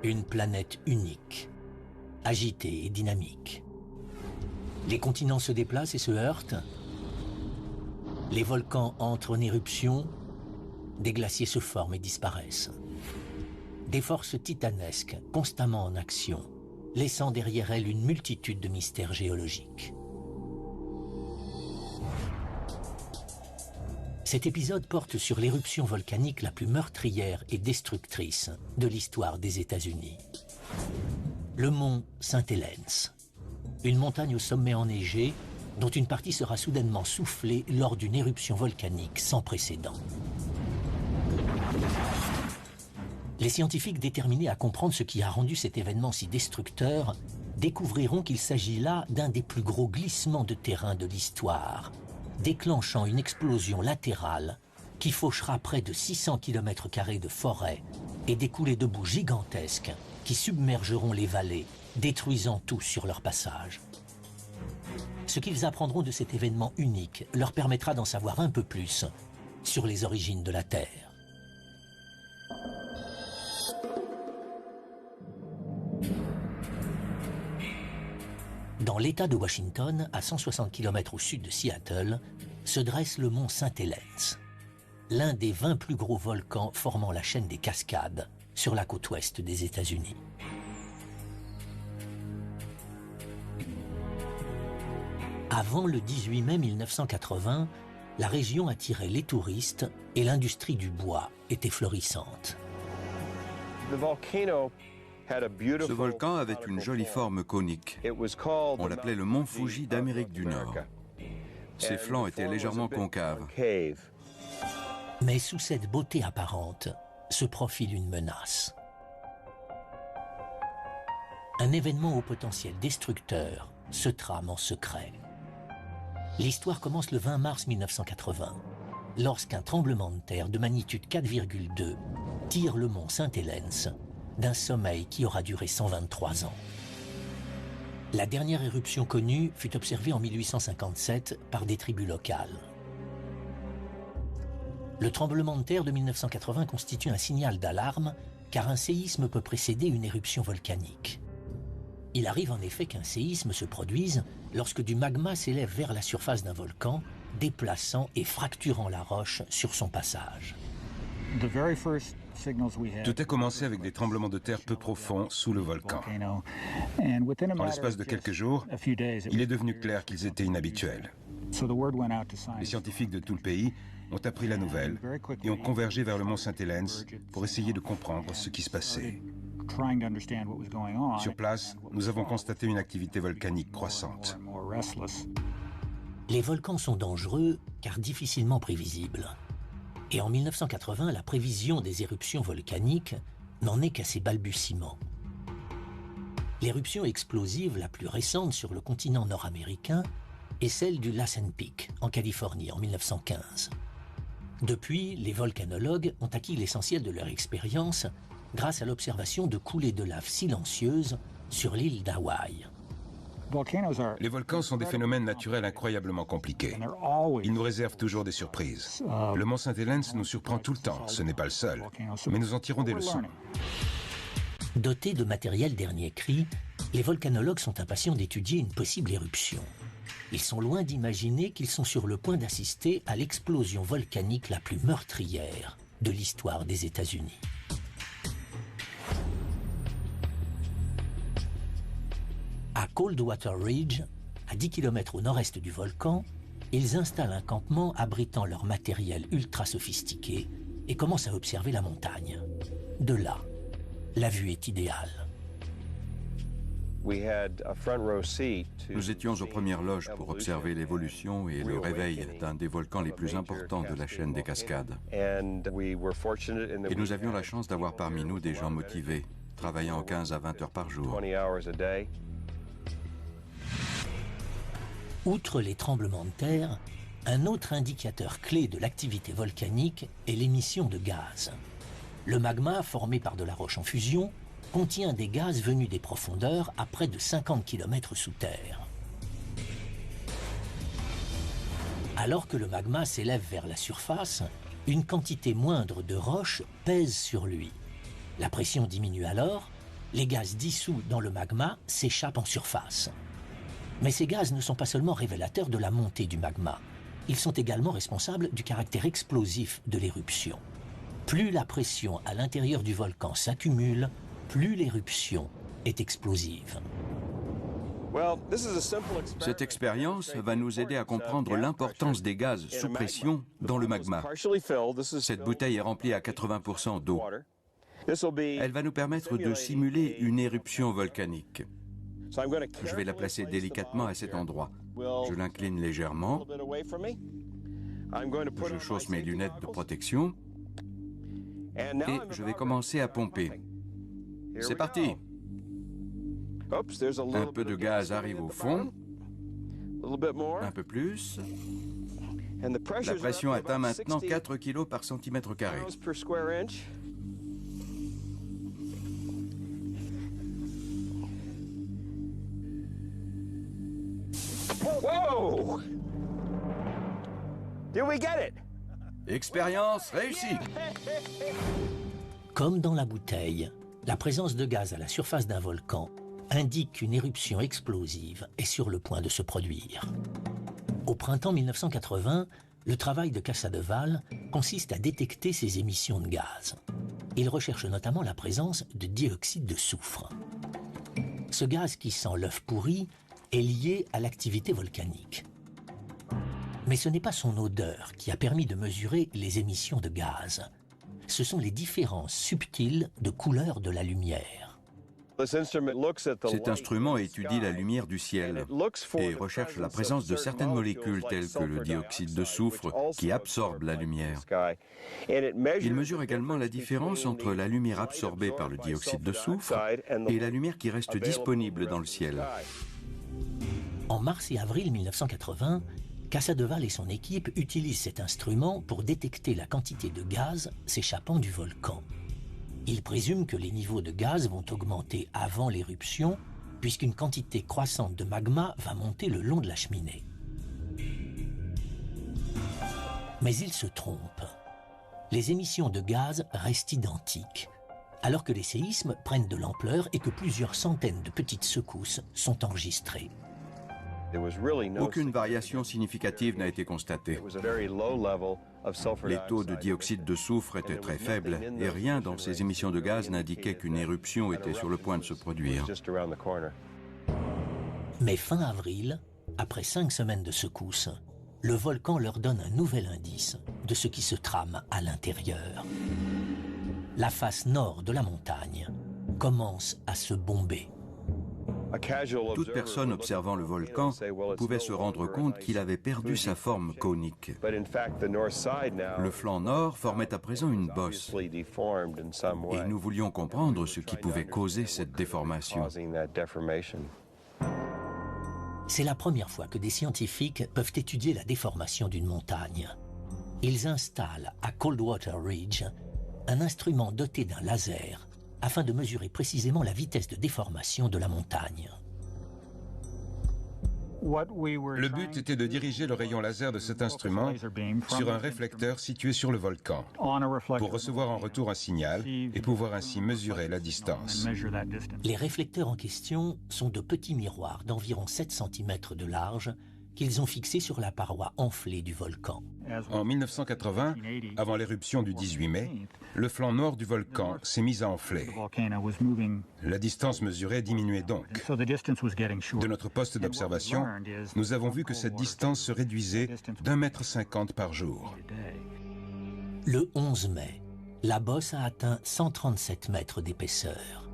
Une planète unique, agitée et dynamique. Les continents se déplacent et se heurtent. Les volcans entrent en éruption. Des glaciers se forment et disparaissent. Des forces titanesques, constamment en action, laissant derrière elles une multitude de mystères géologiques. Cet épisode porte sur l'éruption volcanique la plus meurtrière et destructrice de l'histoire des États-Unis. Le mont Saint-Helens, une montagne au sommet enneigé dont une partie sera soudainement soufflée lors d'une éruption volcanique sans précédent. Les scientifiques déterminés à comprendre ce qui a rendu cet événement si destructeur découvriront qu'il s'agit là d'un des plus gros glissements de terrain de l'histoire, déclenchant une explosion latérale qui fauchera près de 600 km² de forêt et des coulées de boue gigantesques qui submergeront les vallées, détruisant tout sur leur passage. Ce qu'ils apprendront de cet événement unique leur permettra d'en savoir un peu plus sur les origines de la Terre. Dans l'État de Washington, à 160 km au sud de Seattle, se dresse le mont Saint-Helens, l'un des 20 plus gros volcans formant la chaîne des Cascades sur la côte ouest des États-Unis. Avant le 18 mai 1980, la région attirait les touristes et l'industrie du bois était florissante. Ce volcan avait une jolie forme conique. On l'appelait le mont Fuji d'Amérique du Nord. Ses flancs étaient légèrement concaves. Mais sous cette beauté apparente se profile une menace. Un événement au potentiel destructeur se trame en secret. L'histoire commence le 20 mars 1980, lorsqu'un tremblement de terre de magnitude 4,2 tire le mont Saint-Helens d'un sommeil qui aura duré 123 ans. La dernière éruption connue fut observée en 1857 par des tribus locales. Le tremblement de terre de 1980 constitue un signal d'alarme car un séisme peut précéder une éruption volcanique. Il arrive en effet qu'un séisme se produise lorsque du magma s'élève vers la surface d'un volcan, déplaçant et fracturant la roche sur son passage. Tout a commencé avec des tremblements de terre peu profonds sous le volcan. En l'espace de quelques jours, il est devenu clair qu'ils étaient inhabituels. Les scientifiques de tout le pays ont appris la nouvelle et ont convergé vers le mont Saint-Helens pour essayer de comprendre ce qui se passait. Sur place, nous avons constaté une activité volcanique croissante. Les volcans sont dangereux car difficilement prévisibles. Et en 1980, la prévision des éruptions volcaniques n'en est qu'à ses balbutiements. L'éruption explosive la plus récente sur le continent nord-américain est celle du Lassen Peak, en Californie, en 1915. Depuis, les volcanologues ont acquis l'essentiel de leur expérience grâce à l'observation de coulées de lave silencieuses sur l'île d'Hawaï. Les volcans sont des phénomènes naturels incroyablement compliqués. Ils nous réservent toujours des surprises. Le mont Saint-Helens nous surprend tout le temps, ce n'est pas le seul, mais nous en tirons des leçons. Dotés de matériel dernier cri, les volcanologues sont impatients d'étudier une possible éruption. Ils sont loin d'imaginer qu'ils sont sur le point d'assister à l'explosion volcanique la plus meurtrière de l'histoire des États-Unis. À Coldwater Ridge, à 10 km au nord-est du volcan, ils installent un campement abritant leur matériel ultra sophistiqué et commencent à observer la montagne. De là, la vue est idéale. Nous étions aux premières loges pour observer l'évolution et le réveil d'un des volcans les plus importants de la chaîne des Cascades. Et nous avions la chance d'avoir parmi nous des gens motivés, travaillant 15 à 20 heures par jour. Outre les tremblements de terre, un autre indicateur clé de l'activité volcanique est l'émission de gaz. Le magma, formé par de la roche en fusion, contient des gaz venus des profondeurs à près de 50 km sous terre. Alors que le magma s'élève vers la surface, une quantité moindre de roche pèse sur lui. La pression diminue alors Les gaz dissous dans le magma s'échappent en surface. Mais ces gaz ne sont pas seulement révélateurs de la montée du magma. Ils sont également responsables du caractère explosif de l'éruption. Plus la pression à l'intérieur du volcan s'accumule, plus l'éruption est explosive. Cette expérience va nous aider à comprendre l'importance des gaz sous pression dans le magma. Cette bouteille est remplie à 80% d'eau. Elle va nous permettre de simuler une éruption volcanique. Je vais la placer délicatement à cet endroit. Je l'incline légèrement. Je chausse mes lunettes de protection. Et je vais commencer à pomper. C'est parti. Un peu de gaz arrive au fond. Un peu plus. La pression atteint maintenant 4 kg par centimètre carré. Whoa! Did we get it? Expérience réussie. Comme dans la bouteille, la présence de gaz à la surface d'un volcan indique qu'une éruption explosive est sur le point de se produire. Au printemps 1980, le travail de Casadevall consiste à détecter ces émissions de gaz. Il recherche notamment la présence de dioxyde de soufre. Ce gaz qui sent l'œuf pourri est lié à l'activité volcanique. Mais ce n'est pas son odeur qui a permis de mesurer les émissions de gaz. Ce sont les différences subtiles de couleur de la lumière. Cet instrument étudie la lumière du ciel et recherche la présence de certaines molécules telles que le dioxyde de soufre qui absorbe la lumière. Il mesure également la différence entre la lumière absorbée par le dioxyde de soufre et la lumière qui reste disponible dans le ciel. En mars et avril 1980, Casadevall et son équipe utilisent cet instrument pour détecter la quantité de gaz s'échappant du volcan. Ils présument que les niveaux de gaz vont augmenter avant l'éruption, puisqu'une quantité croissante de magma va monter le long de la cheminée. Mais ils se trompent. Les émissions de gaz restent identiques, alors que les séismes prennent de l'ampleur et que plusieurs centaines de petites secousses sont enregistrées. Aucune variation significative n'a été constatée. Les taux de dioxyde de soufre étaient très faibles et rien dans ces émissions de gaz n'indiquait qu'une éruption était sur le point de se produire. Mais fin avril, après 5 semaines de secousses, le volcan leur donne un nouvel indice de ce qui se trame à l'intérieur. La face nord de la montagne commence à se bomber. Toute personne observant le volcan pouvait se rendre compte qu'il avait perdu sa forme cônique. Le flanc nord formait à présent une bosse. Et nous voulions comprendre ce qui pouvait causer cette déformation. C'est la première fois que des scientifiques peuvent étudier la déformation d'une montagne. Ils installent à Coldwater Ridge un instrument doté d'un laser afin de mesurer précisément la vitesse de déformation de la montagne. Le but était de diriger le rayon laser de cet instrument sur un réflecteur situé sur le volcan pour recevoir en retour un signal et pouvoir ainsi mesurer la distance. Les réflecteurs en question sont de petits miroirs d'environ 7 cm de large qu'ils ont fixés sur la paroi enflée du volcan. En 1980, avant l'éruption du 18 mai, le flanc nord du volcan s'est mis à enfler. La distance mesurée diminuait donc. De notre poste d'observation, nous avons vu que cette distance se réduisait d'1,50 m par jour. Le 11 mai, la bosse a atteint 137 mètres d'épaisseur.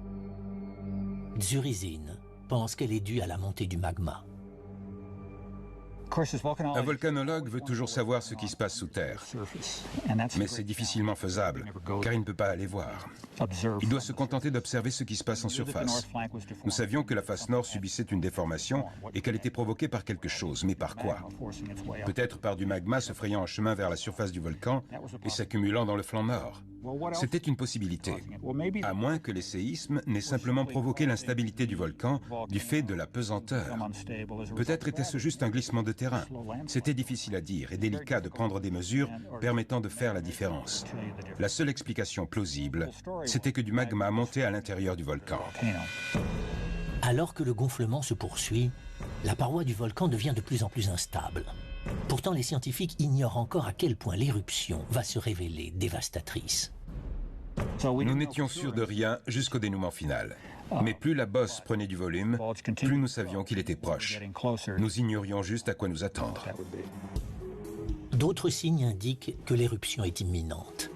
Dzurizin pense qu'elle est due à la montée du magma. Un volcanologue veut toujours savoir ce qui se passe sous terre. Mais c'est difficilement faisable, car il ne peut pas aller voir. Il doit se contenter d'observer ce qui se passe en surface. Nous savions que la face nord subissait une déformation et qu'elle était provoquée par quelque chose, mais par quoi? Peut-être par du magma se frayant un chemin vers la surface du volcan et s'accumulant dans le flanc nord. C'était une possibilité, à moins que les séismes n'aient simplement provoqué l'instabilité du volcan du fait de la pesanteur. Peut-être était-ce juste un glissement de terrain. C'était difficile à dire et délicat de prendre des mesures permettant de faire la différence. La seule explication plausible, c'était que du magma montait à l'intérieur du volcan. Alors que le gonflement se poursuit, la paroi du volcan devient de plus en plus instable. Pourtant, les scientifiques ignorent encore à quel point l'éruption va se révéler dévastatrice. Nous n'étions sûrs de rien jusqu'au dénouement final. Mais plus la bosse prenait du volume, plus nous savions qu'il était proche. Nous ignorions juste à quoi nous attendre. D'autres signes indiquent que l'éruption est imminente.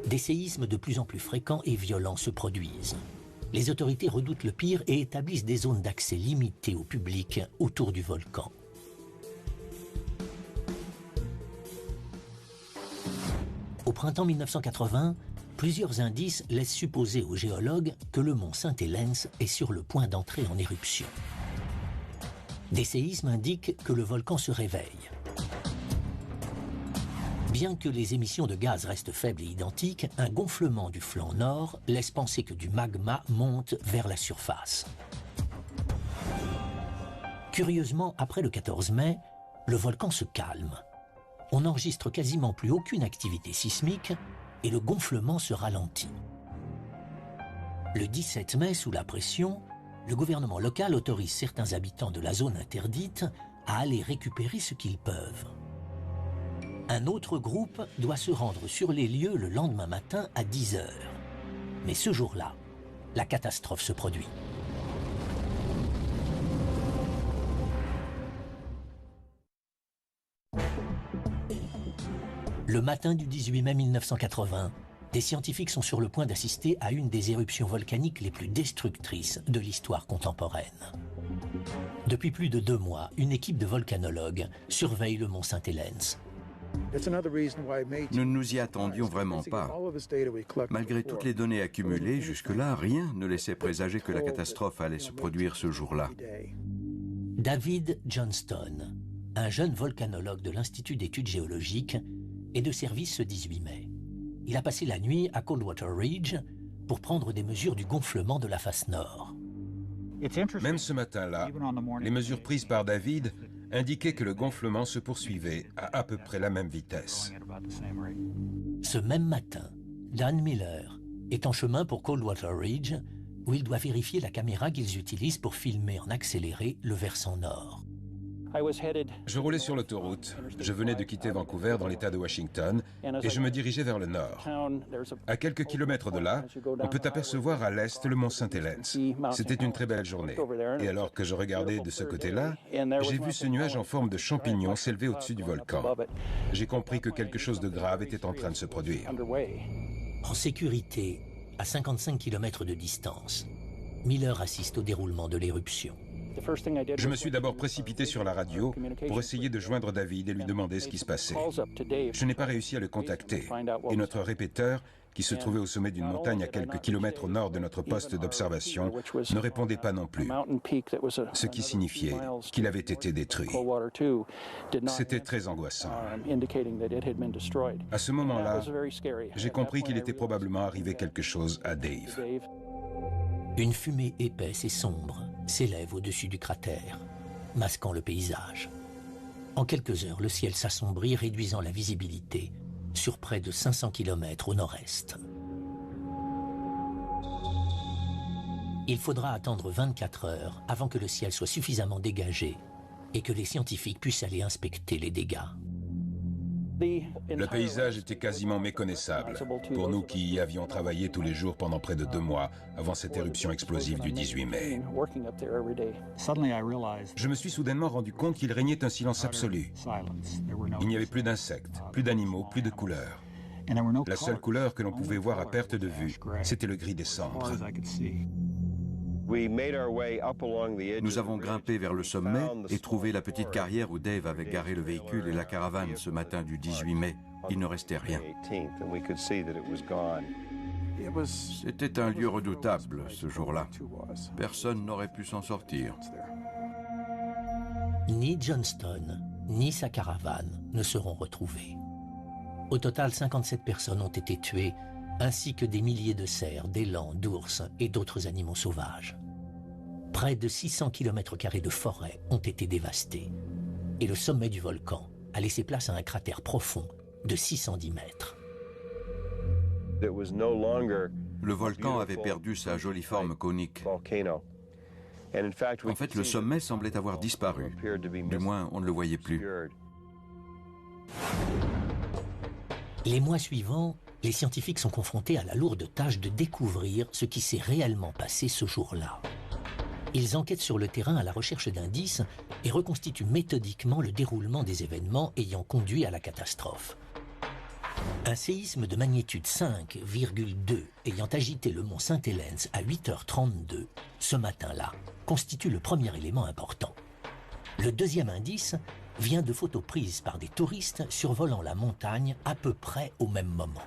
Des séismes de plus en plus fréquents et violents se produisent. Les autorités redoutent le pire et établissent des zones d'accès limitées au public autour du volcan. Au printemps 1980, plusieurs indices laissent supposer aux géologues que le mont Saint-Helens est sur le point d'entrer en éruption. Des séismes indiquent que le volcan se réveille. Bien que les émissions de gaz restent faibles et identiques, un gonflement du flanc nord laisse penser que du magma monte vers la surface. Curieusement, après le 14 mai, le volcan se calme. On n'enregistre quasiment plus aucune activité sismique et le gonflement se ralentit. Le 17 mai, sous la pression, le gouvernement local autorise certains habitants de la zone interdite à aller récupérer ce qu'ils peuvent. Un autre groupe doit se rendre sur les lieux le lendemain matin à 10 h. Mais ce jour-là, la catastrophe se produit. Le matin du 18 mai 1980, des scientifiques sont sur le point d'assister à une des éruptions volcaniques les plus destructrices de l'histoire contemporaine. Depuis plus de 2 mois, une équipe de volcanologues surveille le mont Saint-Helens. Nous ne nous y attendions vraiment pas. Malgré toutes les données accumulées, jusque-là, rien ne laissait présager que la catastrophe allait se produire ce jour-là. David Johnston, un jeune volcanologue de l'Institut d'études géologiques, est de service ce 18 mai. Il a passé la nuit à Coldwater Ridge pour prendre des mesures du gonflement de la face nord. Même ce matin-là, les mesures prises par David indiquaient que le gonflement se poursuivait à peu près la même vitesse. Ce même matin, Dan Miller est en chemin pour Coldwater Ridge, où il doit vérifier la caméra qu'ils utilisent pour filmer en accéléré le versant nord. Je roulais sur l'autoroute. Je venais de quitter Vancouver dans l'État de Washington et je me dirigeais vers le nord. À quelques kilomètres de là, on peut apercevoir à l'est le mont Saint-Helens. C'était une très belle journée. Et alors que je regardais de ce côté-là, j'ai vu ce nuage en forme de champignon s'élever au-dessus du volcan. J'ai compris que quelque chose de grave était en train de se produire. En sécurité, à 55 km de distance, Miller assiste au déroulement de l'éruption. Je me suis d'abord précipité sur la radio pour essayer de joindre David et lui demander ce qui se passait. Je n'ai pas réussi à le contacter et notre répéteur, qui se trouvait au sommet d'une montagne à quelques kilomètres au nord de notre poste d'observation, ne répondait pas non plus, ce qui signifiait qu'il avait été détruit. C'était très angoissant. À ce moment-là, j'ai compris qu'il était probablement arrivé quelque chose à Dave. Une fumée épaisse et sombre s'élève au-dessus du cratère, masquant le paysage. En quelques heures, le ciel s'assombrit, réduisant la visibilité sur près de 500 km au nord-est. Il faudra attendre 24 heures avant que le ciel soit suffisamment dégagé et que les scientifiques puissent aller inspecter les dégâts. Le paysage était quasiment méconnaissable pour nous qui y avions travaillé tous les jours pendant près de 2 mois avant cette éruption explosive du 18 mai. Je me suis soudainement rendu compte qu'il régnait un silence absolu. Il n'y avait plus d'insectes, plus d'animaux, plus de couleurs. La seule couleur que l'on pouvait voir à perte de vue, c'était le gris des cendres. Nous avons grimpé vers le sommet et trouvé la petite carrière où Dave avait garé le véhicule et la caravane ce matin du 18 mai. Il ne restait rien. C'était un lieu redoutable ce jour-là. Personne n'aurait pu s'en sortir. Ni Johnston, ni sa caravane ne seront retrouvés. Au total, 57 personnes ont été tuées, ainsi que des milliers de cerfs, d'élans, d'ours et d'autres animaux sauvages. Près de 600 km² de forêt ont été dévastés. Et le sommet du volcan a laissé place à un cratère profond de 610 mètres. Le volcan avait perdu sa jolie forme conique. En fait, le sommet semblait avoir disparu. Du moins, on ne le voyait plus. Les mois suivants, les scientifiques sont confrontés à la lourde tâche de découvrir ce qui s'est réellement passé ce jour-là. Ils enquêtent sur le terrain à la recherche d'indices et reconstituent méthodiquement le déroulement des événements ayant conduit à la catastrophe. Un séisme de magnitude 5,2 ayant agité le mont Saint-Helens à 8h32, ce matin-là, constitue le premier élément important. Le deuxième indice vient de photos prises par des touristes survolant la montagne à peu près au même moment.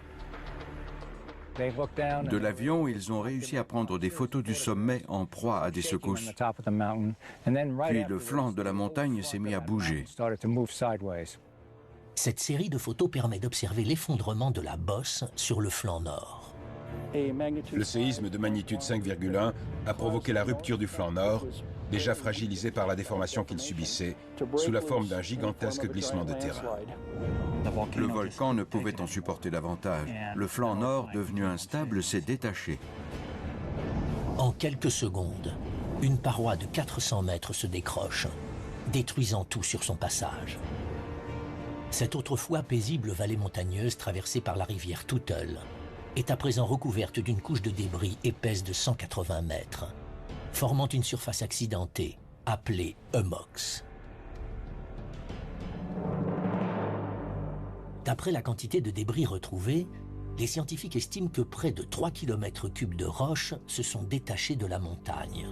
De l'avion, ils ont réussi à prendre des photos du sommet en proie à des secousses. Puis le flanc de la montagne s'est mis à bouger. Cette série de photos permet d'observer l'effondrement de la bosse sur le flanc nord. Le séisme de magnitude 5,1 a provoqué la rupture du flanc nord, déjà fragilisé par la déformation qu'il subissait, sous la forme d'un gigantesque glissement de terrain. Le volcan ne pouvait en supporter davantage. Le flanc nord, devenu instable, s'est détaché. En quelques secondes, une paroi de 400 mètres se décroche, détruisant tout sur son passage. Cette autrefois paisible vallée montagneuse traversée par la rivière Toutle est à présent recouverte d'une couche de débris épaisse de 180 mètres, formant une surface accidentée appelée hummocks. D'après la quantité de débris retrouvés, les scientifiques estiment que près de 3 km³ de roches se sont détachées de la montagne,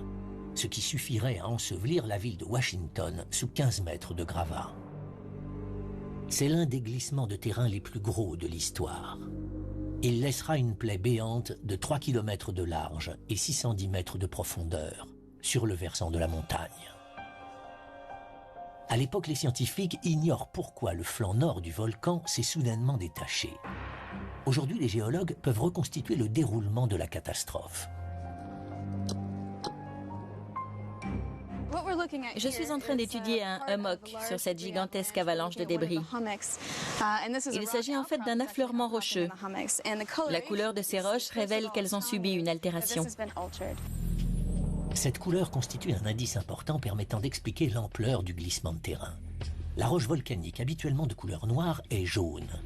ce qui suffirait à ensevelir la ville de Washington sous 15 mètres de gravats. C'est l'un des glissements de terrain les plus gros de l'histoire. Il laissera une plaie béante de 3 km de large et 610 mètres de profondeur sur le versant de la montagne. À l'époque, les scientifiques ignorent pourquoi le flanc nord du volcan s'est soudainement détaché. Aujourd'hui, les géologues peuvent reconstituer le déroulement de la catastrophe. Je suis en train d'étudier un hummock sur cette gigantesque avalanche de débris. Il s'agit en fait d'un affleurement rocheux. La couleur de ces roches révèle qu'elles ont subi une altération. Cette couleur constitue un indice important permettant d'expliquer l'ampleur du glissement de terrain. La roche volcanique, habituellement de couleur noire, est jaune.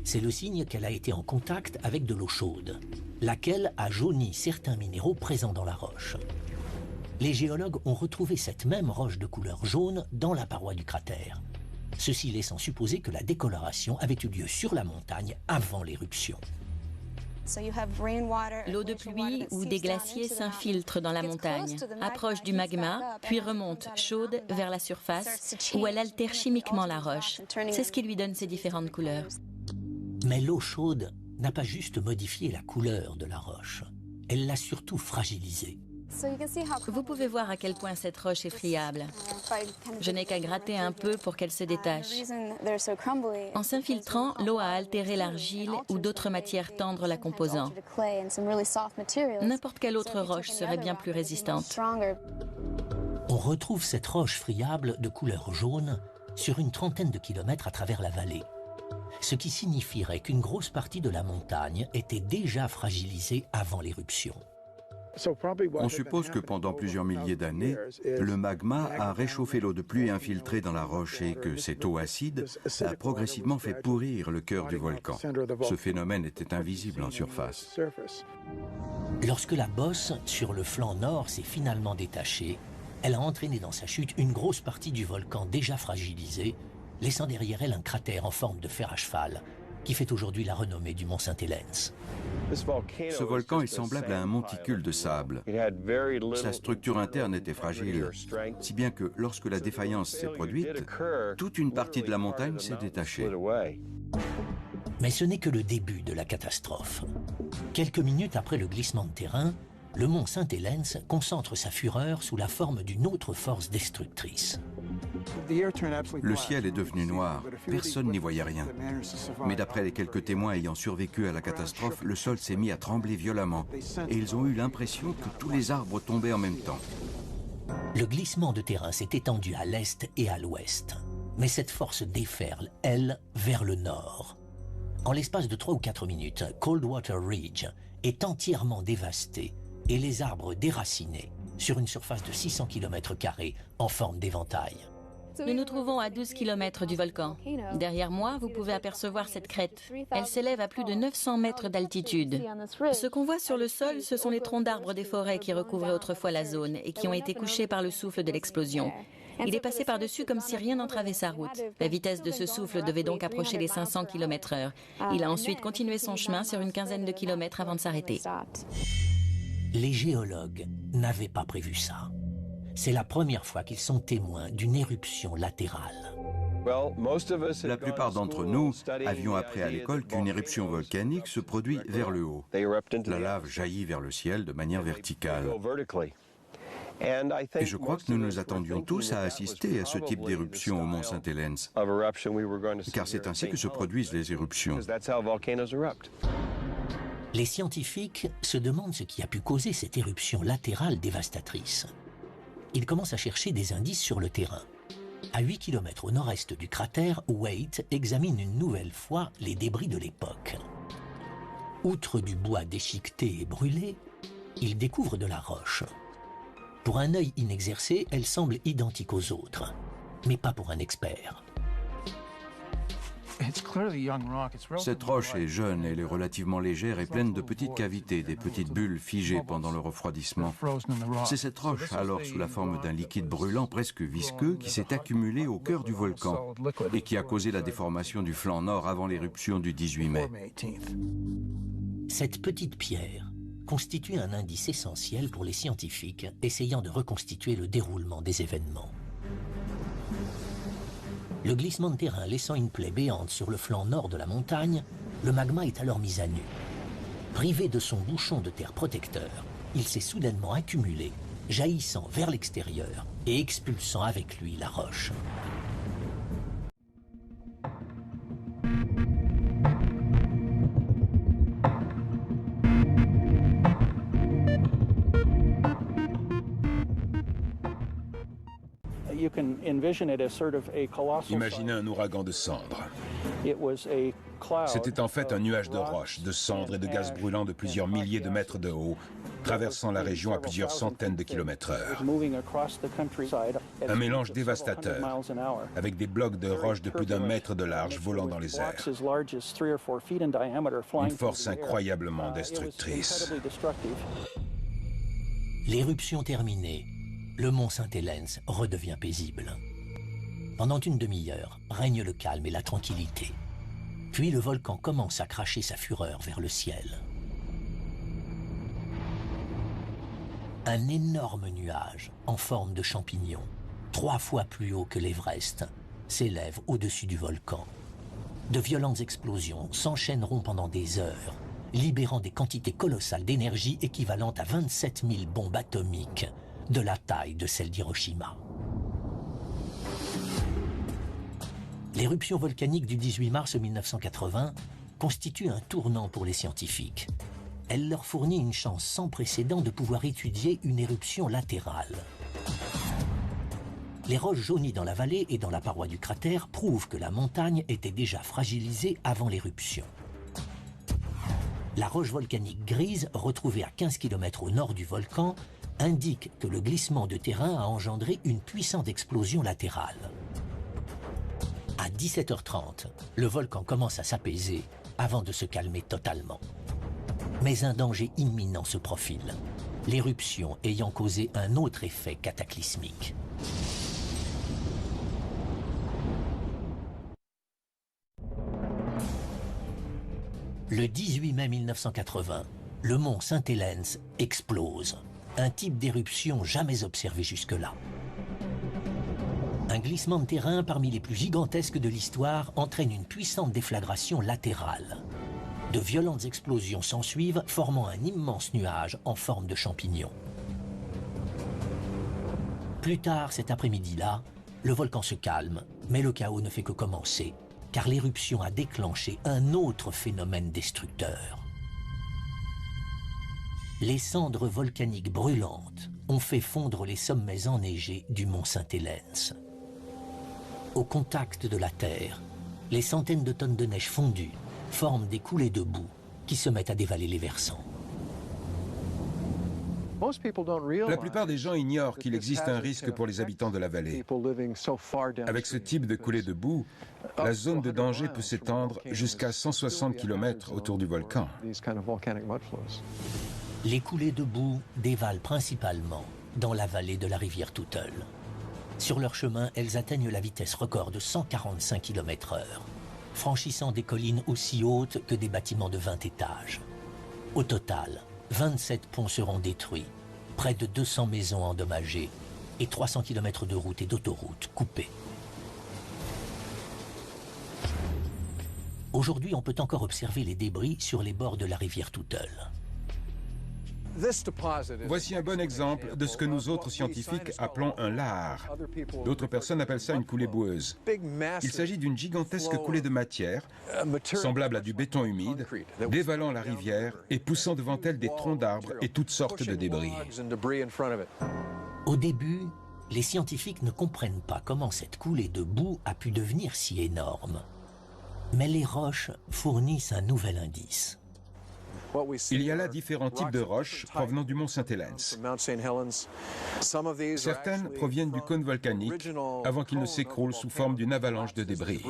C'est le signe qu'elle a été en contact avec de l'eau chaude, laquelle a jauni certains minéraux présents dans la roche. Les géologues ont retrouvé cette même roche de couleur jaune dans la paroi du cratère, ceci laissant supposer que la décoloration avait eu lieu sur la montagne avant l'éruption. L'eau de pluie ou des glaciers s'infiltre dans la montagne, approche du magma, puis remonte chaude vers la surface, où elle altère chimiquement la roche. C'est ce qui lui donne ses différentes couleurs. Mais l'eau chaude n'a pas juste modifié la couleur de la roche, elle l'a surtout fragilisée. Vous pouvez voir à quel point cette roche est friable. Je n'ai qu'à gratter un peu pour qu'elle se détache. En s'infiltrant, l'eau a altéré l'argile ou d'autres matières tendres la composant. N'importe quelle autre roche serait bien plus résistante. On retrouve cette roche friable de couleur jaune sur une trentaine de kilomètres à travers la vallée, ce qui signifierait qu'une grosse partie de la montagne était déjà fragilisée avant l'éruption. On suppose que pendant plusieurs milliers d'années, le magma a réchauffé l'eau de pluie infiltrée dans la roche et que cette eau acide a progressivement fait pourrir le cœur du volcan. Ce phénomène était invisible en surface. Lorsque la bosse sur le flanc nord s'est finalement détachée, elle a entraîné dans sa chute une grosse partie du volcan déjà fragilisé, laissant derrière elle un cratère en forme de fer à cheval, qui fait aujourd'hui la renommée du mont Saint-Helens. Ce volcan est semblable à un monticule de sable. Sa structure interne était fragile, si bien que lorsque la défaillance s'est produite, toute une partie de la montagne s'est détachée. Mais ce n'est que le début de la catastrophe. Quelques minutes après le glissement de terrain, le mont Saint-Helens concentre sa fureur sous la forme d'une autre force destructrice. Le ciel est devenu noir, personne n'y voyait rien. Mais d'après les quelques témoins ayant survécu à la catastrophe, le sol s'est mis à trembler violemment et ils ont eu l'impression que tous les arbres tombaient en même temps. Le glissement de terrain s'est étendu à l'est et à l'ouest. Mais cette force déferle, elle, vers le nord. En l'espace de 3 ou 4 minutes, Coldwater Ridge est entièrement dévasté et les arbres déracinés sur une surface de 600 km² en forme d'éventail. Nous nous trouvons à 12 km du volcan. Derrière moi, vous pouvez apercevoir cette crête. Elle s'élève à plus de 900 mètres d'altitude. Ce qu'on voit sur le sol, ce sont les troncs d'arbres des forêts qui recouvraient autrefois la zone et qui ont été couchés par le souffle de l'explosion. Il est passé par-dessus comme si rien n'entravait sa route. La vitesse de ce souffle devait donc approcher les 500 km/h. Il a ensuite continué son chemin sur une quinzaine de kilomètres avant de s'arrêter. Les géologues n'avaient pas prévu ça. C'est la première fois qu'ils sont témoins d'une éruption latérale. La plupart d'entre nous avions appris à l'école qu'une éruption volcanique se produit vers le haut. La lave jaillit vers le ciel de manière verticale. Et je crois que nous nous attendions tous à assister à ce type d'éruption au mont Saint-Helens, car c'est ainsi que se produisent les éruptions. Les scientifiques se demandent ce qui a pu causer cette éruption latérale dévastatrice. Ils commencent à chercher des indices sur le terrain. À 8 km au nord-est du cratère, Waite examine une nouvelle fois les débris de l'époque. Outre du bois déchiqueté et brûlé, il découvre de la roche. Pour un œil inexercé, elle semble identique aux autres, mais pas pour un expert. Cette roche est jeune, elle est relativement légère et pleine de petites cavités, des petites bulles figées pendant le refroidissement. C'est cette roche, alors sous la forme d'un liquide brûlant presque visqueux, qui s'est accumulée au cœur du volcan et qui a causé la déformation du flanc nord avant l'éruption du 18 mai. Cette petite pierre constitue un indice essentiel pour les scientifiques essayant de reconstituer le déroulement des événements. Le glissement de terrain laissant une plaie béante sur le flanc nord de la montagne, le magma est alors mis à nu. Privé de son bouchon de terre protecteur, il s'est soudainement accumulé, jaillissant vers l'extérieur et expulsant avec lui la roche. Imaginez un ouragan de cendres. C'était en fait un nuage de roches, de cendres et de gaz brûlants de plusieurs milliers de mètres de haut, traversant la région à plusieurs centaines de km/h. Un mélange dévastateur, avec des blocs de roches de plus d'1 mètre de large volant dans les airs. Une force incroyablement destructrice. L'éruption terminée, le mont Saint-Helens redevient paisible. Pendant une demi-heure, règne le calme et la tranquillité. Puis le volcan commence à cracher sa fureur vers le ciel. Un énorme nuage en forme de champignon, 3 fois plus haut que l'Everest, s'élève au-dessus du volcan. De violentes explosions s'enchaîneront pendant des heures, libérant des quantités colossales d'énergie équivalentes à 27 000 bombes atomiques, de la taille de celle d'Hiroshima. L'éruption volcanique du 18 mars 1980 constitue un tournant pour les scientifiques. Elle leur fournit une chance sans précédent de pouvoir étudier une éruption latérale. Les roches jaunies dans la vallée et dans la paroi du cratère prouvent que la montagne était déjà fragilisée avant l'éruption. La roche volcanique grise, retrouvée à 15 km au nord du volcan, indique que le glissement de terrain a engendré une puissante explosion latérale. À 17h30, le volcan commence à s'apaiser avant de se calmer totalement. Mais un danger imminent se profile, l'éruption ayant causé un autre effet cataclysmique. Le 18 mai 1980, le mont Saint-Helens explose. Un type d'éruption jamais observé jusque-là. Un glissement de terrain parmi les plus gigantesques de l'histoire entraîne une puissante déflagration latérale. De violentes explosions s'ensuivent, formant un immense nuage en forme de champignon. Plus tard cet après-midi-là, Le volcan se calme, mais le chaos ne fait que commencer, car l'éruption a déclenché un autre phénomène destructeur. Les cendres volcaniques brûlantes ont fait fondre les sommets enneigés du mont Saint-Helens. Au contact de la terre, les centaines de tonnes de neige fondue forment des coulées de boue qui se mettent à dévaler les versants. La plupart des gens ignorent qu'il existe un risque pour les habitants de la vallée. Avec ce type de coulée de boue, la zone de danger peut s'étendre jusqu'à 160 km autour du volcan. Les coulées de boue dévalent principalement dans la vallée de la rivière Toutle. Sur leur chemin, elles atteignent la vitesse record de 145 km/h, franchissant des collines aussi hautes que des bâtiments de 20 étages. Au total, 27 ponts seront détruits, près de 200 maisons endommagées et 300 km de routes et d'autoroutes coupées. Aujourd'hui, on peut encore observer les débris sur les bords de la rivière Toutle. Voici un bon exemple de ce que nous autres scientifiques appelons un lahar. D'autres personnes appellent ça une coulée boueuse. Il s'agit d'une gigantesque coulée de matière, semblable à du béton humide, dévalant la rivière et poussant devant elle des troncs d'arbres et toutes sortes de débris. Au début, les scientifiques ne comprennent pas comment cette coulée de boue a pu devenir si énorme. Mais les roches fournissent un nouvel indice. Il y a là différents types de roches provenant du mont Saint-Helens. Certaines proviennent du cône volcanique avant qu'il ne s'écroule sous forme d'une avalanche de débris.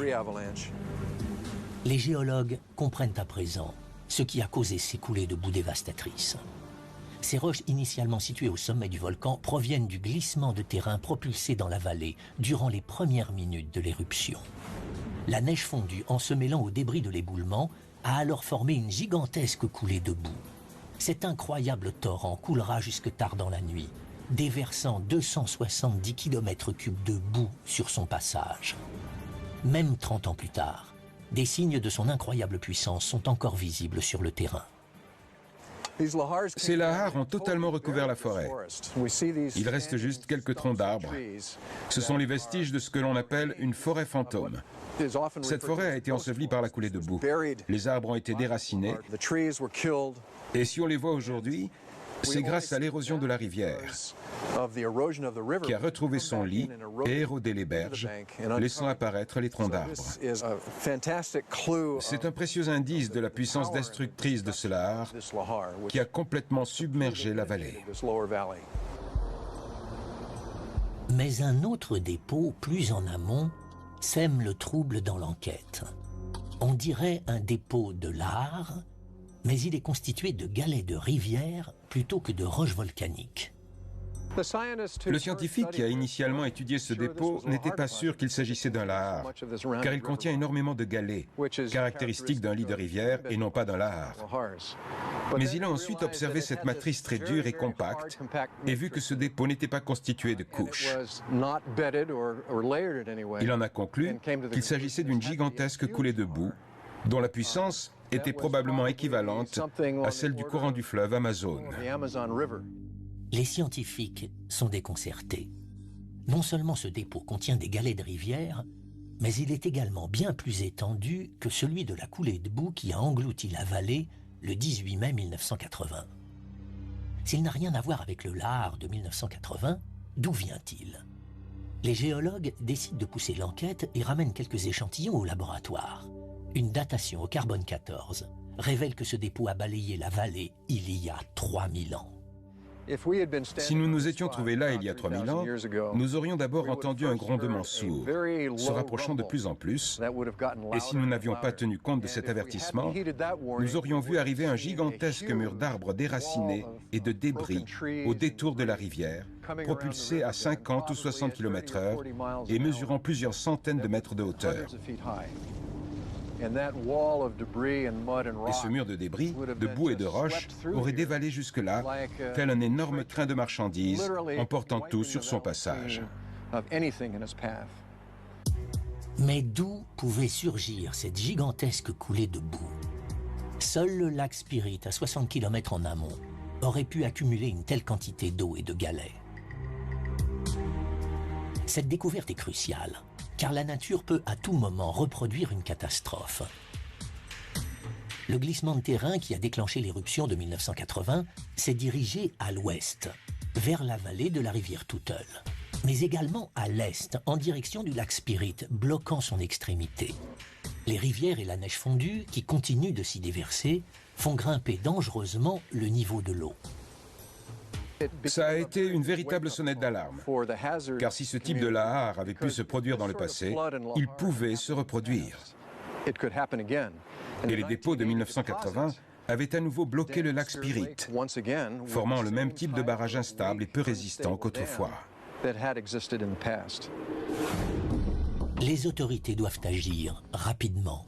Les géologues comprennent à présent ce qui a causé ces coulées de boue dévastatrices. Ces roches initialement situées au sommet du volcan proviennent du glissement de terrain propulsé dans la vallée durant les premières minutes de l'éruption. La neige fondue, en se mêlant aux débris de l'éboulement, a alors formé une gigantesque coulée de boue. Cet incroyable torrent coulera jusque tard dans la nuit, déversant 270 km3 de boue sur son passage. Même 30 ans plus tard, des signes de son incroyable puissance sont encore visibles sur le terrain. Ces lahars ont totalement recouvert la forêt. Il reste juste quelques troncs d'arbres. Ce sont les vestiges de ce que l'on appelle une forêt fantôme. Cette forêt a été ensevelie par la coulée de boue. Les arbres ont été déracinés. Et si on les voit aujourd'hui, c'est grâce à l'érosion de la rivière, qui a retrouvé son lit et érodé les berges, laissant apparaître les troncs d'arbres. C'est un précieux indice de la puissance destructrice de ce lahar, qui a complètement submergé la vallée. Mais un autre dépôt, plus en amont, sème le trouble dans l'enquête. On dirait un dépôt de lahar, mais il est constitué de galets de rivière plutôt que de roches volcaniques. Le scientifique qui a initialement étudié ce dépôt n'était pas sûr qu'il s'agissait d'un lahar, car il contient énormément de galets, caractéristiques d'un lit de rivière et non pas d'un lahar. Mais il a ensuite observé cette matrice très dure et compacte et vu que ce dépôt n'était pas constitué de couches. Il en a conclu qu'il s'agissait d'une gigantesque coulée de boue, dont la puissance était probablement équivalente à celle du courant du fleuve Amazon. Les scientifiques sont déconcertés. Non seulement ce dépôt contient des galets de rivière, mais il est également bien plus étendu que celui de la coulée de boue qui a englouti la vallée le 18 mai 1980. S'il n'a rien à voir avec le lahar de 1980, d'où vient-il? Les géologues décident de pousser l'enquête et ramènent quelques échantillons au laboratoire. Une datation au carbone 14 révèle que ce dépôt a balayé la vallée il y a 3000 ans. Si nous nous étions trouvés là il y a 3000 ans, nous aurions d'abord entendu un grondement sourd, se rapprochant de plus en plus, et si nous n'avions pas tenu compte de cet avertissement, nous aurions vu arriver un gigantesque mur d'arbres déracinés et de débris au détour de la rivière, propulsé à 50 ou 60 km/h et mesurant plusieurs centaines de mètres de hauteur. Et ce mur de débris, de boue et de roches aurait dévalé jusque-là, tel un énorme train de marchandises, emportant tout sur son passage. Mais d'où pouvait surgir cette gigantesque coulée de boue? Seul le lac Spirit, à 60 km en amont, aurait pu accumuler une telle quantité d'eau et de galets. Cette découverte est cruciale, car la nature peut à tout moment reproduire une catastrophe. Le glissement de terrain qui a déclenché l'éruption de 1980 s'est dirigé à l'ouest, vers la vallée de la rivière Toutle, mais également à l'est, en direction du lac Spirit, bloquant son extrémité. Les rivières et la neige fondue, qui continuent de s'y déverser, font grimper dangereusement le niveau de l'eau. Ça a été une véritable sonnette d'alarme, car si ce type de lahar avait pu se produire dans le passé, il pouvait se reproduire. Et les dépôts de 1980 avaient à nouveau bloqué le lac Spirit, formant le même type de barrage instable et peu résistant qu'autrefois. Les autorités doivent agir rapidement.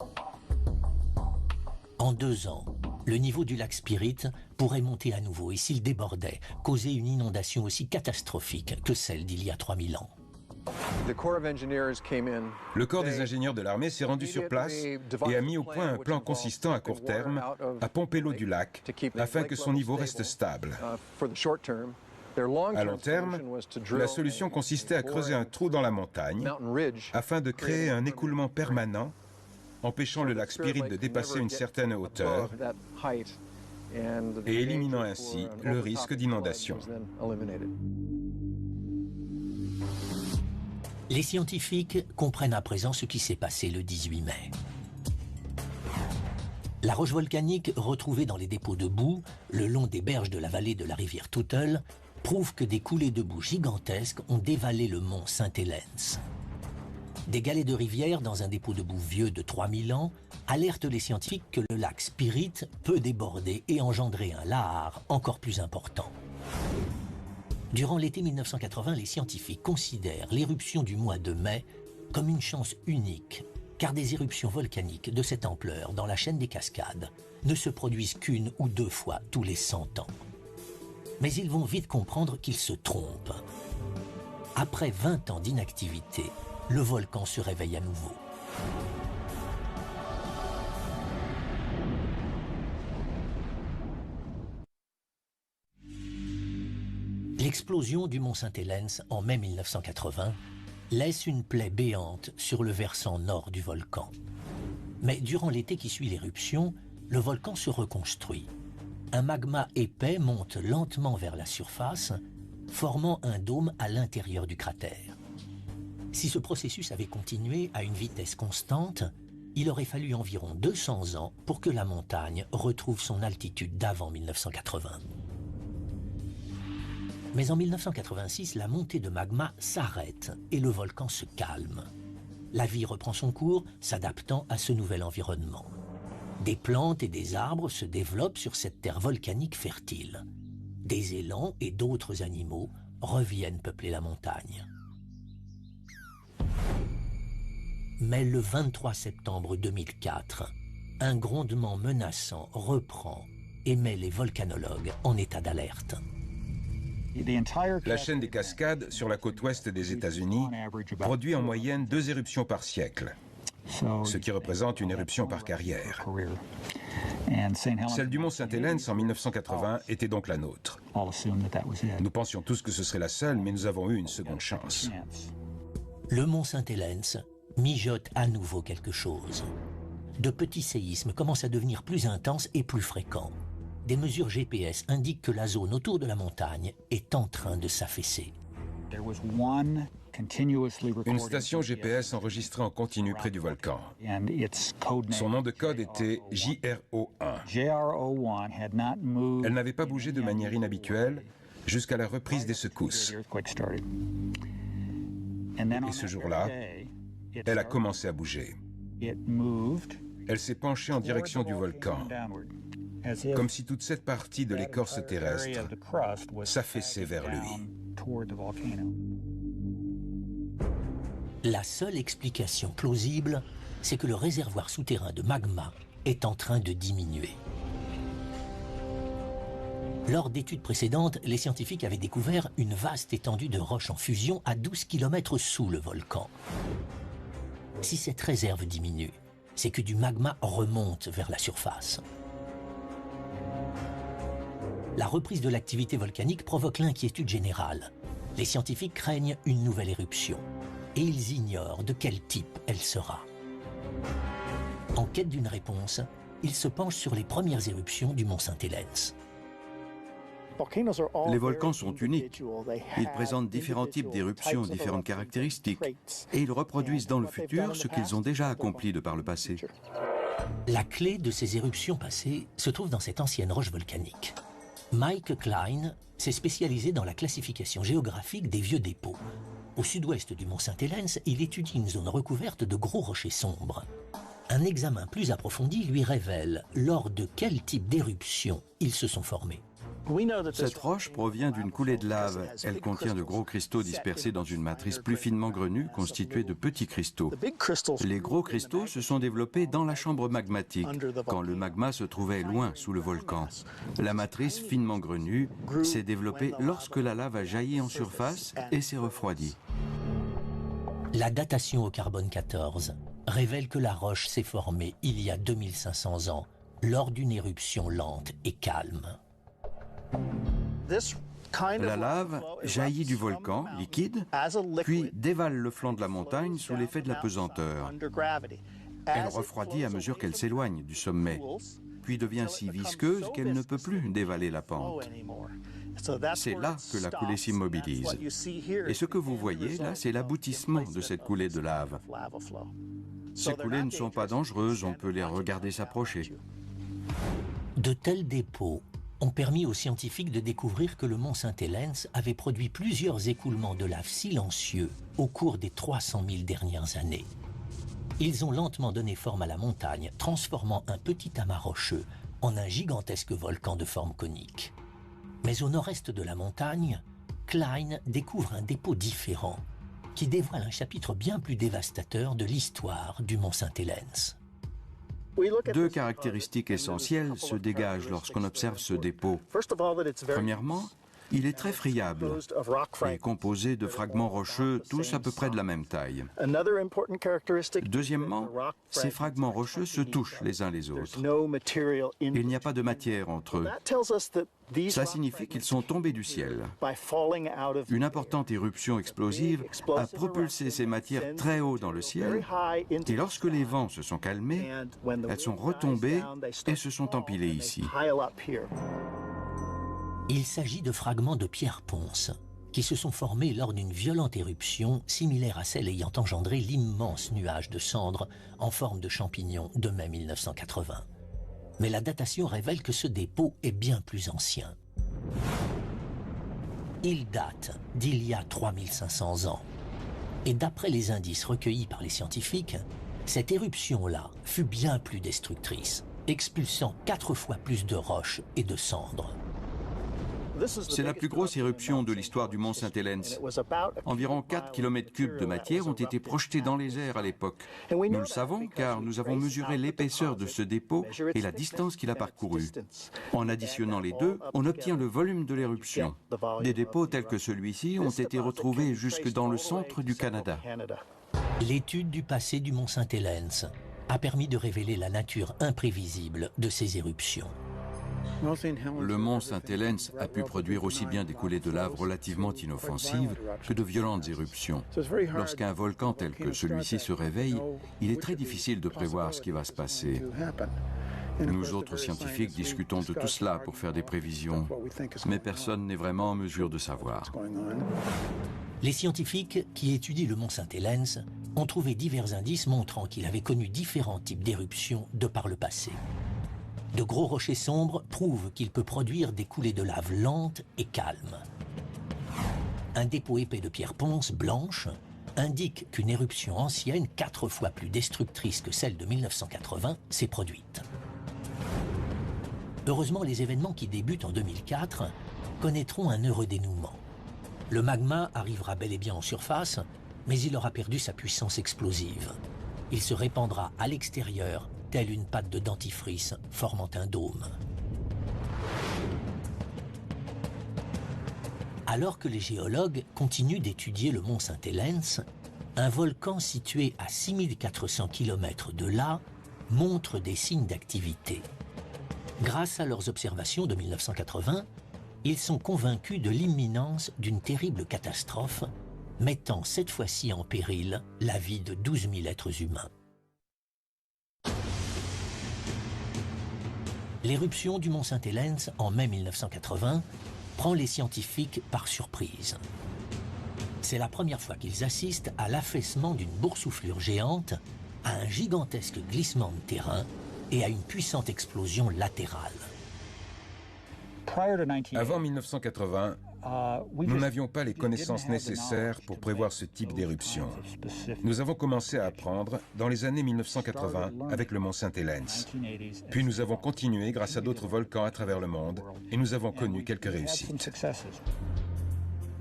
En 2 ans, le niveau du lac Spirit pourrait monter à nouveau et s'il débordait, causer une inondation aussi catastrophique que celle d'il y a 3000 ans. Le corps des ingénieurs de l'armée s'est rendu sur place et a mis au point un plan consistant à court terme à pomper l'eau du lac afin que son niveau reste stable. À long terme, la solution consistait à creuser un trou dans la montagne afin de créer un écoulement permanent, empêchant le lac Spirit de dépasser une certaine hauteur et éliminant ainsi le risque d'inondation. Les scientifiques comprennent à présent ce qui s'est passé le 18 mai. La roche volcanique retrouvée dans les dépôts de boue, le long des berges de la vallée de la rivière Toutle, prouve que des coulées de boue gigantesques ont dévalé le mont Saint-Helens. Des galets de rivière dans un dépôt de boue vieux de 3000 ans alertent les scientifiques que le lac Spirit peut déborder et engendrer un lahar encore plus important. Durant l'été 1980, les scientifiques considèrent l'éruption du mois de mai comme une chance unique, car des éruptions volcaniques de cette ampleur dans la chaîne des Cascades ne se produisent qu'1 ou 2 fois tous les 100 ans. Mais ils vont vite comprendre qu'ils se trompent. Après 20 ans d'inactivité, le volcan se réveille à nouveau. L'explosion du mont Saint-Helens en mai 1980 laisse une plaie béante sur le versant nord du volcan. Mais durant l'été qui suit l'éruption, le volcan se reconstruit. Un magma épais monte lentement vers la surface, formant un dôme à l'intérieur du cratère. Si ce processus avait continué à une vitesse constante, il aurait fallu environ 200 ans pour que la montagne retrouve son altitude d'avant 1980. Mais en 1986, la montée de magma s'arrête et le volcan se calme. La vie reprend son cours, s'adaptant à ce nouvel environnement. Des plantes et des arbres se développent sur cette terre volcanique fertile. Des élans et d'autres animaux reviennent peupler la montagne. Mais le 23 septembre 2004, un grondement menaçant reprend et met les volcanologues en état d'alerte. La chaîne des Cascades sur la côte ouest des États-Unis produit en moyenne 2 éruptions par siècle, ce qui représente une éruption par carrière. Celle du mont Saint-Helens en 1980 était donc la nôtre. Nous pensions tous que ce serait la seule, mais nous avons eu une seconde chance. Le mont Saint-Helens mijote à nouveau quelque chose. De petits séismes commencent à devenir plus intenses et plus fréquents. Des mesures GPS indiquent que la zone autour de la montagne est en train de s'affaisser. Une station GPS enregistrée en continu près du volcan. Son nom de code était JRO1. Elle n'avait pas bougé de manière inhabituelle jusqu'à la reprise des secousses. Et ce jour-là, elle a commencé à bouger. Elle s'est penchée en direction du volcan, comme si toute cette partie de l'écorce terrestre s'affaissait vers lui. La seule explication plausible, c'est que le réservoir souterrain de magma est en train de diminuer. Lors d'études précédentes, les scientifiques avaient découvert une vaste étendue de roches en fusion à 12 km sous le volcan. Si cette réserve diminue, c'est que du magma remonte vers la surface. La reprise de l'activité volcanique provoque l'inquiétude générale. Les scientifiques craignent une nouvelle éruption et ils ignorent de quel type elle sera. En quête d'une réponse, ils se penchent sur les premières éruptions du mont Saint-Helens. Les volcans sont uniques. Ils présentent différents types d'éruptions, différentes caractéristiques, et ils reproduisent dans le futur ce qu'ils ont déjà accompli de par le passé. La clé de ces éruptions passées se trouve dans cette ancienne roche volcanique. Mike Klein s'est spécialisé dans la classification géographique des vieux dépôts. Au sud-ouest du mont Saint-Helens, il étudie une zone recouverte de gros rochers sombres. Un examen plus approfondi lui révèle lors de quel type d'éruption ils se sont formés. Cette roche provient d'une coulée de lave. Elle contient de gros cristaux dispersés dans une matrice plus finement grenue constituée de petits cristaux. Les gros cristaux se sont développés dans la chambre magmatique, quand le magma se trouvait loin sous le volcan. La matrice finement grenue s'est développée lorsque la lave a jailli en surface et s'est refroidie. La datation au carbone 14 révèle que la roche s'est formée il y a 2500 ans, lors d'une éruption lente et calme. La lave jaillit du volcan, liquide, puis dévale le flanc de la montagne sous l'effet de la pesanteur. Elle refroidit à mesure qu'elle s'éloigne du sommet, puis devient si visqueuse qu'elle ne peut plus dévaler la pente. C'est là que la coulée s'immobilise. Et ce que vous voyez là, c'est l'aboutissement de cette coulée de lave. Ces coulées ne sont pas dangereuses, on peut les regarder s'approcher. De tels dépôts ont permis aux scientifiques de découvrir que le mont Saint-Helens avait produit plusieurs écoulements de lave silencieux au cours des 300 000 dernières années. Ils ont lentement donné forme à la montagne, transformant un petit amas rocheux en un gigantesque volcan de forme conique. Mais au nord-est de la montagne, Klein découvre un dépôt différent qui dévoile un chapitre bien plus dévastateur de l'histoire du mont Saint-Helens. Deux caractéristiques essentielles se dégagent lorsqu'on observe ce dépôt. Premièrement, il est très friable et composé de fragments rocheux tous à peu près de la même taille. Deuxièmement, ces fragments rocheux se touchent les uns les autres. Il n'y a pas de matière entre eux. Cela signifie qu'ils sont tombés du ciel. Une importante éruption explosive a propulsé ces matières très haut dans le ciel et lorsque les vents se sont calmés, elles sont retombées et se sont empilées ici. Il s'agit de fragments de pierre ponce qui se sont formés lors d'une violente éruption similaire à celle ayant engendré l'immense nuage de cendres en forme de champignon de mai 1980. Mais la datation révèle que ce dépôt est bien plus ancien. Il date d'il y a 3500 ans. Et d'après les indices recueillis par les scientifiques, cette éruption-là fut bien plus destructrice, expulsant 4 fois plus de roches et de cendres. C'est la plus grosse éruption de l'histoire du mont Saint-Helens. Environ 4 km3 de matière ont été projetés dans les airs à l'époque. Nous le savons car nous avons mesuré l'épaisseur de ce dépôt et la distance qu'il a parcourue. En additionnant les deux, on obtient le volume de l'éruption. Des dépôts tels que celui-ci ont été retrouvés jusque dans le centre du Canada. L'étude du passé du mont Saint-Helens a permis de révéler la nature imprévisible de ces éruptions. Le mont Saint-Helens a pu produire aussi bien des coulées de lave relativement inoffensives que de violentes éruptions. Lorsqu'un volcan tel que celui-ci se réveille, il est très difficile de prévoir ce qui va se passer. Nous autres scientifiques discutons de tout cela pour faire des prévisions, mais personne n'est vraiment en mesure de savoir. Les scientifiques qui étudient le mont Saint-Helens ont trouvé divers indices montrant qu'il avait connu différents types d'éruptions de par le passé. De gros rochers sombres prouvent qu'il peut produire des coulées de lave lentes et calmes. Un dépôt épais de pierre ponce blanche indique qu'une éruption ancienne, 4 fois plus destructrice que celle de 1980, s'est produite. Heureusement, les événements qui débutent en 2004 connaîtront un heureux dénouement. Le magma arrivera bel et bien en surface, mais il aura perdu sa puissance explosive. Il se répandra à l'extérieur, telle une pâte de dentifrice formant un dôme. Alors que les géologues continuent d'étudier le mont Saint-Helens, un volcan situé à 6400 km de là montre des signes d'activité. Grâce à leurs observations de 1980, ils sont convaincus de l'imminence d'une terrible catastrophe, mettant cette fois-ci en péril la vie de 12 000 êtres humains. L'éruption du mont Saint-Helens en mai 1980 prend les scientifiques par surprise. C'est la première fois qu'ils assistent à l'affaissement d'une boursouflure géante, à un gigantesque glissement de terrain et à une puissante explosion latérale. Avant 1980, nous n'avions pas les connaissances nécessaires pour prévoir ce type d'éruption. Nous avons commencé à apprendre dans les années 1980 avec le mont Saint-Helens. Puis nous avons continué grâce à d'autres volcans à travers le monde et nous avons connu quelques réussites.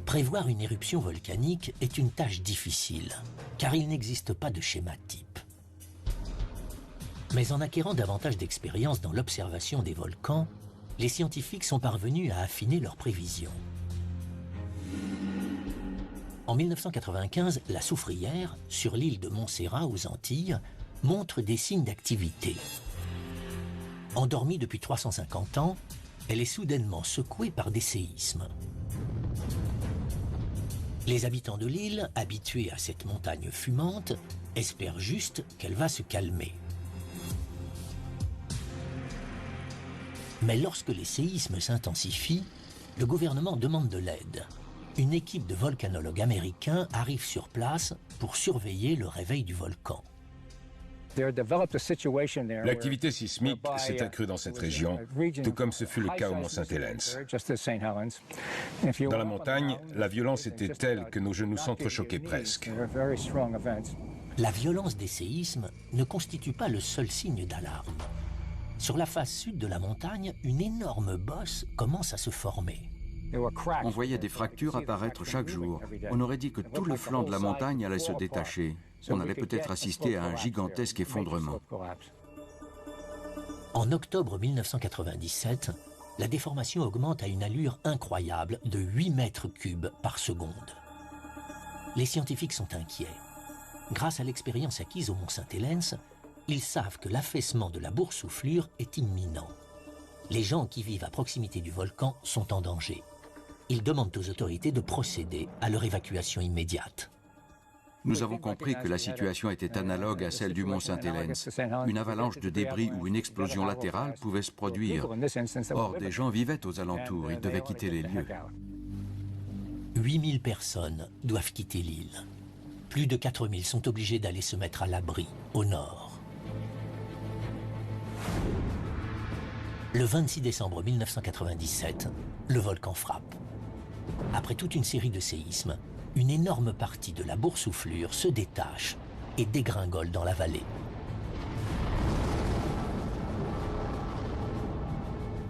Prévoir une éruption volcanique est une tâche difficile, car il n'existe pas de schéma type. Mais en acquérant davantage d'expérience dans l'observation des volcans, les scientifiques sont parvenus à affiner leurs prévisions. En 1995, la Soufrière, sur l'île de Montserrat aux Antilles, montre des signes d'activité. Endormie depuis 350 ans, elle est soudainement secouée par des séismes. Les habitants de l'île, habitués à cette montagne fumante, espèrent juste qu'elle va se calmer. Mais lorsque les séismes s'intensifient, le gouvernement demande de l'aide. Une équipe de volcanologues américains arrive sur place pour surveiller le réveil du volcan. L'activité sismique s'est accrue dans cette région, tout comme ce fut le cas au mont Saint-Helens. Dans la montagne, la violence était telle que nos genoux s'entrechoquaient presque. La violence des séismes ne constitue pas le seul signe d'alarme. Sur la face sud de la montagne, une énorme bosse commence à se former. On voyait des fractures apparaître chaque jour. On aurait dit que tout le flanc de la montagne allait se détacher. On allait peut-être assister à un gigantesque effondrement. En octobre 1997, la déformation augmente à une allure incroyable de 8 mètres cubes par seconde. Les scientifiques sont inquiets. Grâce à l'expérience acquise au mont Saint-Helens, ils savent que l'affaissement de la boursouflure est imminent. Les gens qui vivent à proximité du volcan sont en danger. Ils demandent aux autorités de procéder à leur évacuation immédiate. Nous avons compris que la situation était analogue à celle du mont Saint-Helens. Une avalanche de débris ou une explosion latérale pouvait se produire. Or, des gens vivaient aux alentours, ils devaient quitter les lieux. 8000 personnes doivent quitter l'île. Plus de 4000 sont obligés d'aller se mettre à l'abri, au nord. Le 26 décembre 1997, le volcan frappe. Après toute une série de séismes, une énorme partie de la boursouflure se détache et dégringole dans la vallée.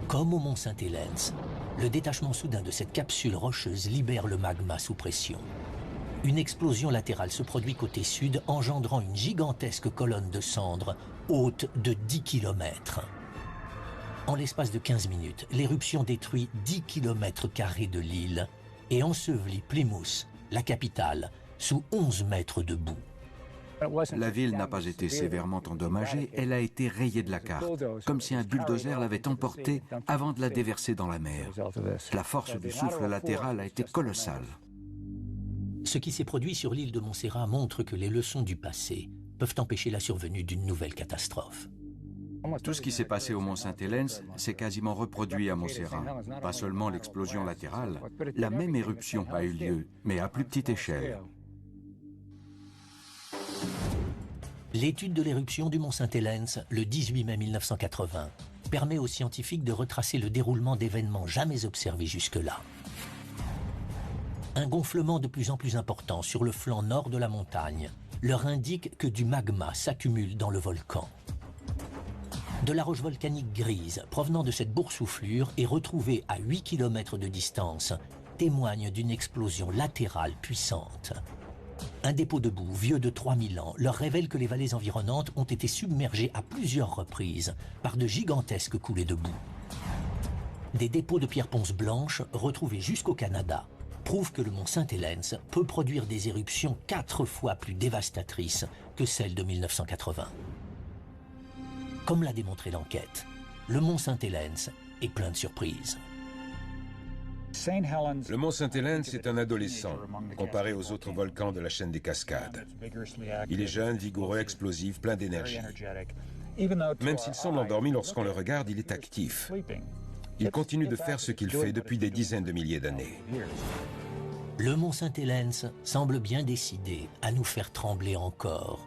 Comme au mont Saint-Helens, le détachement soudain de cette capsule rocheuse libère le magma sous pression. Une explosion latérale se produit côté sud, engendrant une gigantesque colonne de cendres haute de 10 km. En l'espace de 15 minutes, l'éruption détruit 10 km² de l'île et ensevelit Plymouth, la capitale, sous 11 mètres de boue. La ville n'a pas été sévèrement endommagée, elle a été rayée de la carte, comme si un bulldozer l'avait emportée avant de la déverser dans la mer. La force du souffle latéral a été colossale. Ce qui s'est produit sur l'île de Montserrat montre que les leçons du passé peuvent empêcher la survenue d'une nouvelle catastrophe. Tout ce qui s'est passé au mont Saint-Helens s'est quasiment reproduit à Montserrat. Pas seulement l'explosion latérale, la même éruption a eu lieu, mais à plus petite échelle. L'étude de l'éruption du mont Saint-Helens, le 18 mai 1980, permet aux scientifiques de retracer le déroulement d'événements jamais observés jusque-là. Un gonflement de plus en plus important sur le flanc nord de la montagne leur indique que du magma s'accumule dans le volcan. De la roche volcanique grise provenant de cette boursouflure et retrouvée à 8 km de distance témoigne d'une explosion latérale puissante. Un dépôt de boue vieux de 3000 ans leur révèle que les vallées environnantes ont été submergées à plusieurs reprises par de gigantesques coulées de boue. Des dépôts de pierres ponces blanches retrouvés jusqu'au Canada prouvent que le mont Saint-Helens peut produire des éruptions 4 fois plus dévastatrices que celles de 1980. Comme l'a démontré l'enquête, le mont Saint-Helens est plein de surprises. Le mont Sainte-Hélène, c'est un adolescent, comparé aux autres volcans de la chaîne des Cascades. Il est jeune, vigoureux, explosif, plein d'énergie. Même s'il semble endormi lorsqu'on le regarde, il est actif. Il continue de faire ce qu'il fait depuis des dizaines de milliers d'années. Le mont Sainte-Hélène semble bien décidé à nous faire trembler encore.